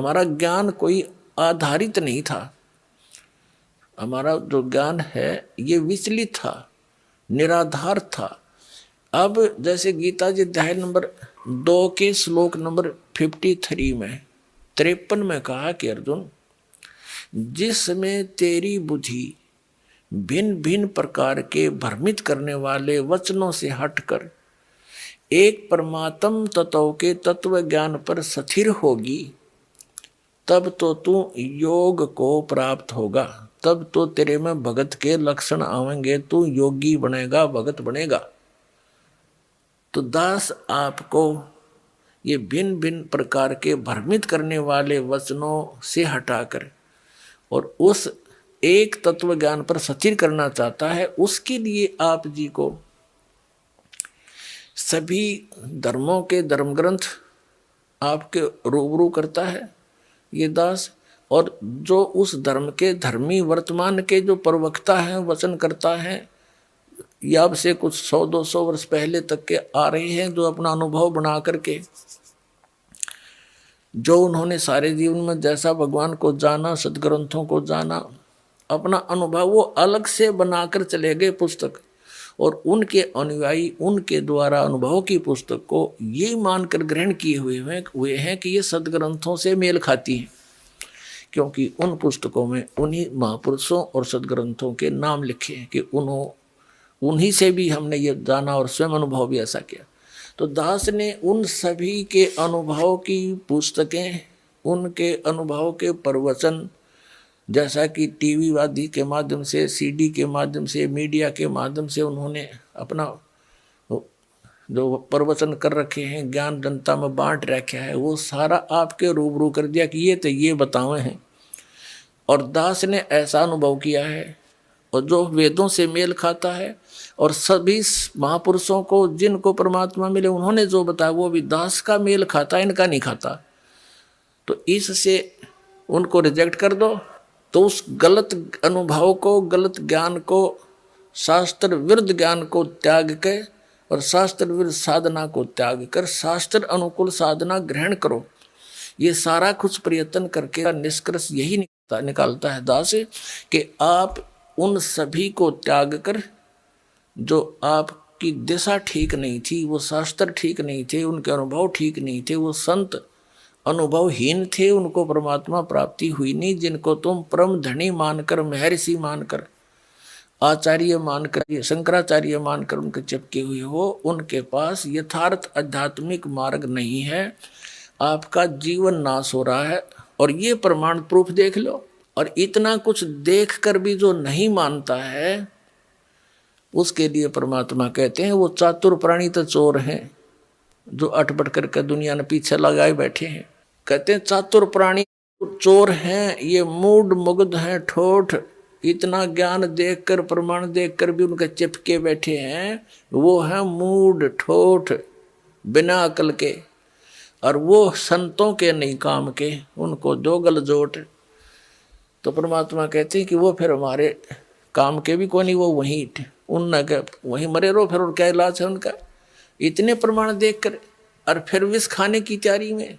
हमारा ज्ञान कोई आधारित नहीं था। हमारा जो ज्ञान है ये विचलित था, निराधार था। अब जैसे गीता जी अध्याय नंबर 2 के श्लोक नंबर 53 में 53 में कहा कि अर्जुन, जिसमें तेरी बुद्धि भिन्न भिन्न प्रकार के भ्रमित करने वाले वचनों से हटकर एक परमात्म तत्व के तत्व ज्ञान पर स्थिर होगी, तब तो तू योग को प्राप्त होगा, तब तो तेरे में भगत के लक्षण आवेंगे, तू योगी बनेगा, भगत बनेगा। तो दास आपको ये भिन्न भिन्न प्रकार के भ्रमित करने वाले वचनों से हटाकर और उस एक तत्व ज्ञान पर स्थिर करना चाहता है। उसके लिए आप जी को सभी धर्मों के धर्म ग्रंथ आपके रूबरू करता है ये दास, और जो उस धर्म के धर्मी वर्तमान के जो प्रवक्ता हैं, वचन करता है, या अब से कुछ 100-200 वर्ष पहले तक के आ रहे हैं, जो अपना अनुभव बना करके, जो उन्होंने सारे जीवन में जैसा भगवान को जाना, सदग्रंथों को जाना, अपना अनुभव वो अलग से बनाकर चले गए पुस्तक, और उनके अनुयायी उनके द्वारा अनुभव की पुस्तक को ये मानकर ग्रहण किए हुए हैं कि ये सदग्रंथों से मेल खाती है, क्योंकि उन पुस्तकों में उन्हीं महापुरुषों और सदग्रंथों के नाम लिखे हैं कि उन्हीं से भी हमने ये जाना और स्वयं अनुभव भी ऐसा किया। तो दास ने उन सभी के अनुभव की पुस्तकें, उनके अनुभव के प्रवचन, जैसा कि टीवी आदि के माध्यम से, सीडी के माध्यम से, मीडिया के माध्यम से उन्होंने अपना जो प्रवचन कर रखे हैं, ज्ञान जनता में बांट रखा है, वो सारा आपके रूबरू कर दिया कि ये तो ये बतावे हैं। और दास ने ऐसा अनुभव किया है और जो वेदों से मेल खाता है, और सभी महापुरुषों को जिनको परमात्मा मिले उन्होंने जो बताया वो भी दास का मेल खाता, इनका नहीं खाता। तो इससे उनको रिजेक्ट कर दो, तो उस गलत अनुभव को, गलत ज्ञान को, शास्त्र विरुद्ध ज्ञान को त्याग के और शास्त्र विरुद्ध साधना को त्याग कर शास्त्र अनुकूल साधना ग्रहण करो। ये सारा कुछ प्रयत्न करके निष्कर्ष यही निकालता है दास कि आप उन सभी को त्याग कर, जो आपकी दिशा ठीक नहीं थी, वो शास्त्र ठीक नहीं थे, उनके अनुभव ठीक नहीं थे, वो संत अनुभवहीन थे, उनको परमात्मा प्राप्ति हुई नहीं, जिनको तुम परम धनी मानकर, महर्षि मानकर, आचार्य मानकर, शंकराचार्य मानकर उनके चिपके हुए हो, उनके पास यथार्थ आध्यात्मिक मार्ग नहीं है। आपका जीवन नाश हो रहा है, और ये प्रमाण प्रूफ देख लो। और इतना कुछ देख कर भी जो नहीं मानता है, उसके लिए परमात्मा कहते हैं वो चातुर प्राणी तो चोर हैं, जो अटपट करके दुनिया ने पीछे लगाए बैठे हैं। कहते हैं चातुर प्राणी चोर हैं, ये मूड मुग्ध हैं, ठोठ, इतना ज्ञान देखकर, प्रमाण देखकर भी उनके चिपके बैठे हैं, वो हैं मूड ठोठ, बिना अकल के, और वो संतों के नहीं काम के, उनको दो गल जोट। तो परमात्मा कहते हैं कि वो फिर हमारे काम के भी कोई नहीं, वो वहीं वहीं मरे रहो, फिर और क्या इलाज है उनका। इतने प्रमाण देखकर और फिर विष खाने की तैयारी में